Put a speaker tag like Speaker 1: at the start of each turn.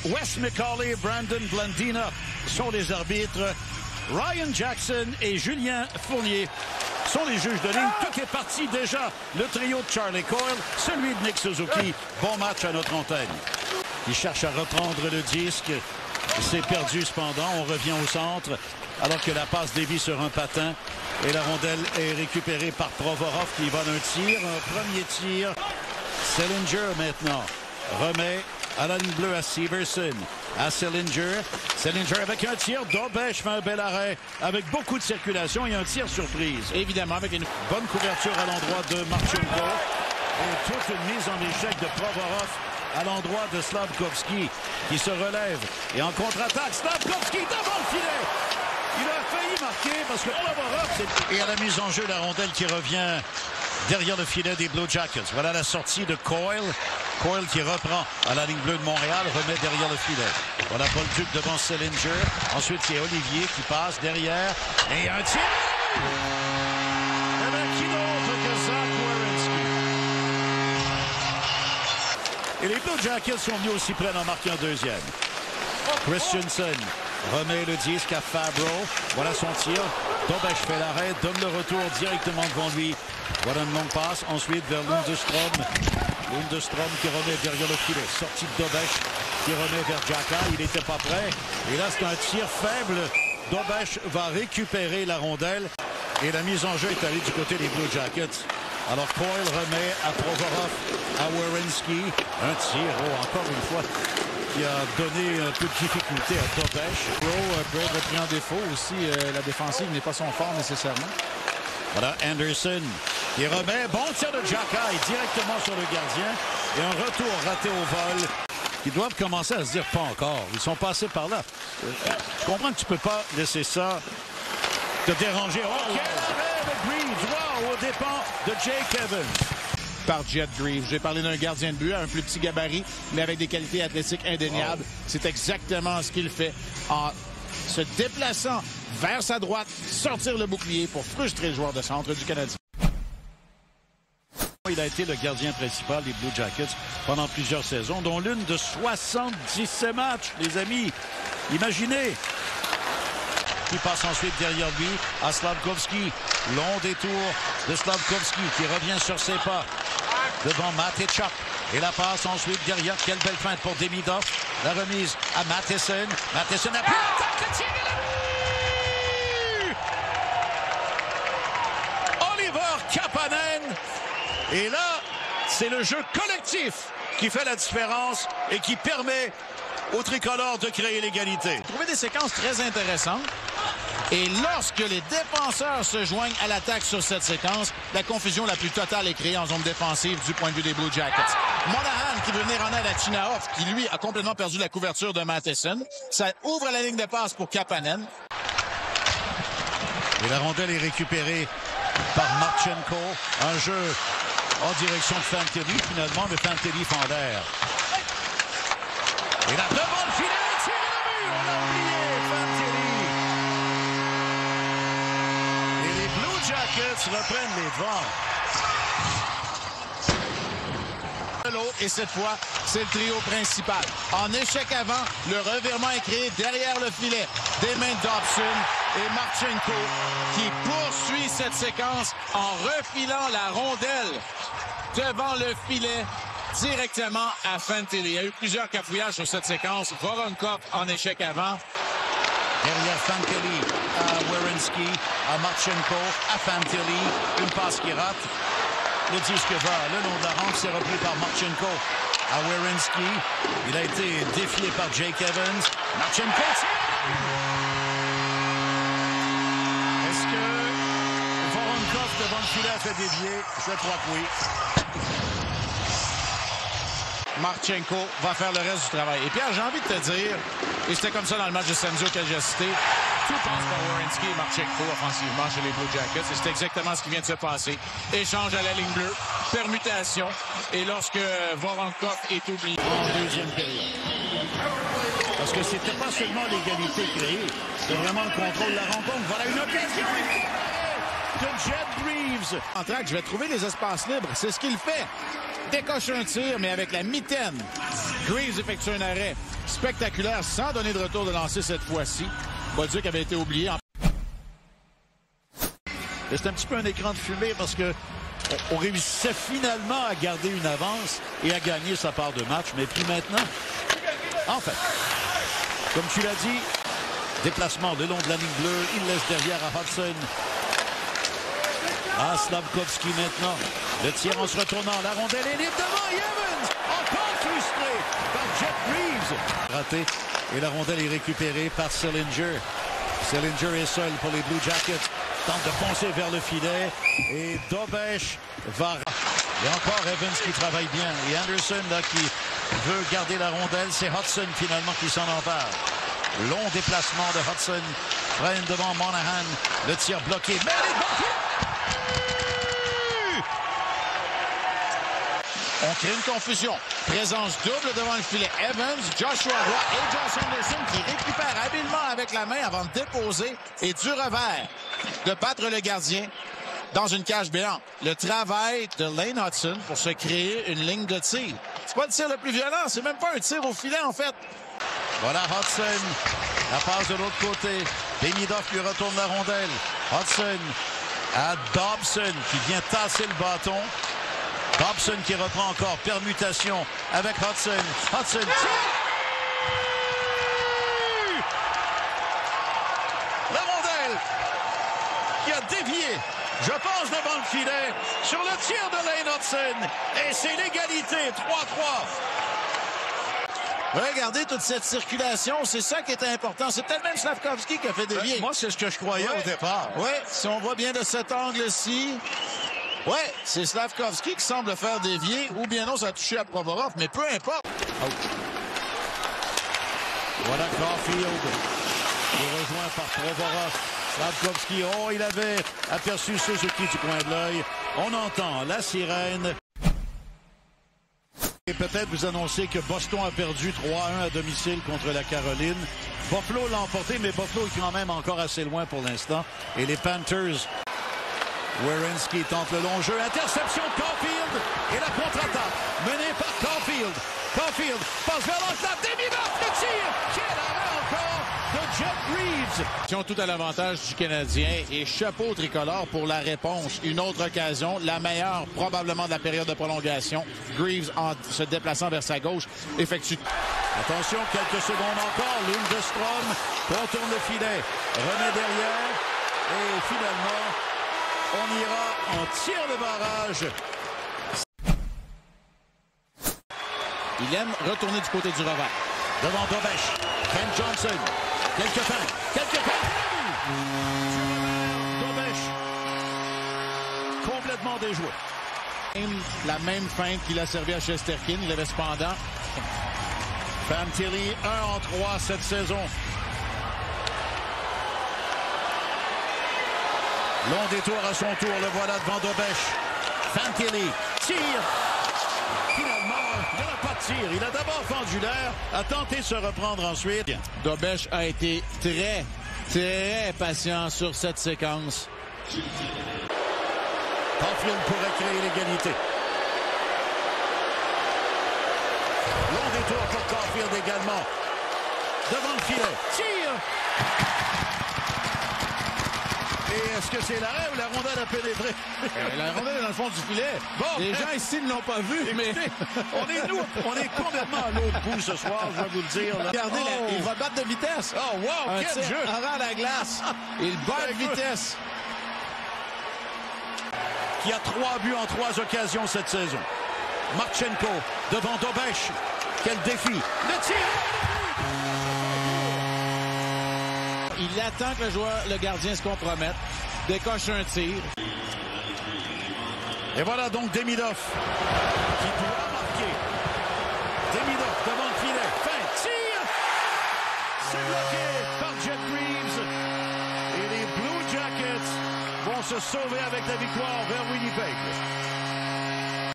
Speaker 1: Wes McCauley et Brandon Blandina sont les arbitres. Ryan Jackson et Julien Fournier sont les juges de ligne. Tout est parti déjà. Le trio de Charlie Coyle, celui de Nick Suzuki. Bon match à notre antenne. Il cherche à reprendre le disque. C'est perdu cependant. On revient au centre alors que la passe dévie sur un patin. Et la rondelle est récupérée par Provorov qui vole un tir. Un premier tir. Sillinger maintenant remet à la ligne bleue à Severson. À Sillinger. Sillinger avec un tir. Dobeš fait un bel arrêt avec beaucoup de circulation et un tir surprise.
Speaker 2: Évidemment avec une
Speaker 1: bonne couverture à l'endroit de Marchenko. Et toute une mise en échec de Provorov à l'endroit de Slafkovský qui se relève. Et en contre-attaque, Slafkovský devant le filet. Il a failli marquer parce que Provorov... Et à la mise en jeu, la rondelle qui revient derrière le filet des Blue Jackets. Voilà la sortie de Coyle. Coyle qui reprend à la ligne bleue de Montréal, remet derrière le filet. Voilà Paul Duc devant Sillinger. Ensuite, c'est Olivier qui passe derrière. Et un tir! Qui d'autre que Zach Werenski? Et les Blue Jackets sont venus aussi près d'en marquer un deuxième. Christensen remet le disque à Fabro. Voilà son tir. Dobeš fait l'arrêt, donne le retour directement devant lui. Voilà une longue passe. Ensuite vers Lundestrom. Lundestrom qui remet derrière le filet. Sortie de Dobeš qui remet vers Xhaka. Il n'était pas prêt. Et là, c'est un tir faible. Dobeš va récupérer la rondelle. Et la mise en jeu est allée du côté des Blue Jackets. Alors Coyle remet à Provorov, à Werenski. Un tir, encore une fois, qui a donné un peu de difficulté à Dobeš.
Speaker 2: peut être pris en défaut aussi. La défensive n'est pas son fort nécessairement.
Speaker 1: Voilà Anderson qui remet. Bon tir de Xhaka et directement sur le gardien. Et un retour raté au vol. Ils doivent commencer à se dire pas encore. Ils sont passés par là. Je comprends que tu peux pas laisser ça te déranger. Oh, quel arrêt de Greaves. Wow, aux dépens de Jake Evans.
Speaker 2: Par Jet Greaves. J'ai parlé d'un gardien de but, un plus petit gabarit, mais avec des qualités athlétiques indéniables. Wow. C'est exactement ce qu'il fait en se déplaçant vers sa droite, sortir le bouclier pour frustrer le joueur de centre du Canadien.
Speaker 1: Il a été le gardien principal des Blue Jackets pendant plusieurs saisons, dont l'une de 77 matchs, les amis. Imaginez. Il passe ensuite derrière lui à Slafkovský. Long détour de Slafkovský qui revient sur ses pas devant Mateychuk. Et la passe ensuite derrière. Quelle belle feinte pour Demidov. La remise à Matheson. Matheson a pris l'attaque. Le tir est la Oliver Kapanen. Et là, c'est le jeu collectif qui fait la différence et qui permet aux tricolores de créer l'égalité.
Speaker 2: Trouver des séquences très intéressantes. Et lorsque les défenseurs se joignent à l'attaque sur cette séquence, la confusion la plus totale est créée en zone défensive du point de vue des Blue Jackets. Monahan qui veut venir en aide à Chinahoff, qui lui a complètement perdu la couverture de Matheson. Ça ouvre la ligne de passe pour Kapanen.
Speaker 1: Et la rondelle est récupérée par Marchenko. Un jeu en direction de Fantilli finalement, mais Fantilli fend l'air. Et là, devant le filet, tir à la vue, on l'a oublié, Fantilli. Et les Blue Jackets reprennent les devants.
Speaker 2: Et cette fois, c'est le trio principal. En échec avant, le revirement est créé derrière le filet. Des mains de Dobson et Marchenko qui poursuit cette séquence en refilant la rondelle devant le filet directement à Fantilli. Il y a eu plusieurs cafouillages sur cette séquence. Voronkov en échec avant.
Speaker 1: Derrière Fantilli à Werenski, à Marchenko, à Fantilli. Une passe qui rate. Le disque va le long de la rampe, c'est repris par Marchenko à Werenski. Il a été défié par Jake Evans. Marchenko. Est-ce que Voronkov devant le filet a fait dévier? Je crois que oui.
Speaker 2: Marchenko va faire le reste du travail. Et Pierre, j'ai envie de te dire, et c'était comme ça dans le match de samedi auquel j'ai assisté, tout passe par Werenski et Marchenko offensivement chez les Blue Jackets. Et c'est exactement ce qui vient de se passer. Échange à la ligne bleue, permutation. Et lorsque Voronkov est oublié.
Speaker 1: En deuxième période. Parce que c'était pas seulement l'égalité créée, c'était vraiment le contrôle de la rencontre. Voilà une occasion de Jet Greaves.
Speaker 2: En track, je vais trouver les espaces libres. C'est ce qu'il fait. Décoche un tir, mais avec la mitaine Greaves effectue un arrêt spectaculaire sans donner de retour de lancer cette fois-ci. Bolduc avait été oublié.
Speaker 1: C'est un petit peu un écran de fumée parce que on réussissait finalement à garder une avance et à gagner sa part de match. Mais puis maintenant, en fait, comme tu l'as dit, déplacement le long de la ligne bleue. Il laisse derrière à Hudson. À Slafkovsky maintenant. Le tir en se retournant. La rondelle est libre devant Evans. Encore frustré par Jeff Reeves. Raté. Et la rondelle est récupérée par Sillinger. Sillinger est seul pour les Blue Jackets. Tente de foncer vers le filet. Et Dobesch va... Il y a encore Evans qui travaille bien. Et Anderson là, qui veut garder la rondelle. C'est Hudson finalement qui s'en empare. Long déplacement de Hudson. Freine devant Monahan. Le tir bloqué. Mais les bons...
Speaker 2: On crée une confusion. Présence double devant le filet. Evans, Joshua Roy et Josh Anderson qui récupèrent habilement avec la main avant de déposer et du revers de battre le gardien dans une cage béante. Le travail de Lane Hudson pour se créer une ligne de tir. C'est pas le tir le plus violent, c'est même pas un tir au filet en fait.
Speaker 1: Voilà Hudson. La passe de l'autre côté. Demidov lui retourne la rondelle. Hudson à Dobson qui vient tasser le bâton. Dobson qui reprend encore permutation avec Hudson. Hudson tire! La rondelle qui a dévié, je pense, devant le filet sur le tir de Lane Hudson. Et c'est l'égalité, 3-3.
Speaker 2: Regardez toute cette circulation, c'est ça qui était important. C'est peut-être même Slafkovsky qui a fait dévier.
Speaker 1: Moi, c'est ce que je croyais au départ.
Speaker 2: Oui, si on voit bien de cet angle-ci... Oui, c'est Slafkovsky qui semble faire dévier, ou bien non, ça a touché à Provorov, mais peu importe.
Speaker 1: Oh. Voilà Caulfield, qui est rejoint par Provorov. Slafkovsky, oh, il avait aperçu Suzuki du coin de l'œil. On entend la sirène. Et peut-être vous annoncer que Boston a perdu 3-1 à domicile contre la Caroline. Buffalo l'a emporté, mais Buffalo est quand même encore assez loin pour l'instant. Et les Panthers... Werenski tente le long jeu. Interception de Caulfield. Et la contre-attaque menée par Caulfield. Caulfield passe vers l'enclave. Demidov, le tir. Quel arrêt encore de Jeff Reeves.
Speaker 2: Ils ont tout à l'avantage du Canadien. Et chapeau tricolore pour la réponse. Une autre occasion. La meilleure probablement de la période de prolongation. Greaves en se déplaçant vers sa gauche effectue.
Speaker 1: Attention, quelques secondes encore. Lundestrom contourne le filet. Remet derrière. Et finalement... on ira en tir de barrage.
Speaker 2: Il aime retourner du côté du revers.
Speaker 1: Devant Dobesch. Ken Johnson. Quelques feintes. Dobesch. Complètement déjoué.
Speaker 2: La même feinte qu'il a servi à Shesterkin. Il avait cependant.
Speaker 1: Fantilli 1-3 cette saison. Long détour à son tour, le voilà devant Dobesch. Fantilli tire. Finalement, il n'y a pas de tir. Il a d'abord fendu l'air, a tenté de se reprendre ensuite.
Speaker 2: Dobesch a été très patient sur cette séquence.
Speaker 1: Caulfield pourrait créer l'égalité. Long détour pour Caulfield également. Devant le filet. Tire. Et est-ce que c'est l'arrêt ou la rondelle a pénétré?
Speaker 2: La rondelle est dans le fond du filet.
Speaker 1: Bon,
Speaker 2: les gens ici ne l'ont pas vu.
Speaker 1: Écoutez,
Speaker 2: mais
Speaker 1: on est complètement à l'autre bout ce soir, je vais vous le dire. Là.
Speaker 2: Regardez, il va battre de vitesse.
Speaker 1: Oh, wow,
Speaker 2: un
Speaker 1: quel
Speaker 2: tir
Speaker 1: jeu!
Speaker 2: avant la glace. Il bat de vitesse.
Speaker 1: Qui a 3 buts en 3 occasions cette saison. Marchenko devant Dobesch. Quel défi! Le tir!
Speaker 2: Il attend que le gardien se compromette, décoche un tir.
Speaker 1: Et voilà donc Demidov qui doit marquer. Demidov devant le filet. Fin, tire! C'est bloqué par Jeff Reeves. Et les Blue Jackets vont se sauver avec la victoire vers Winnipeg.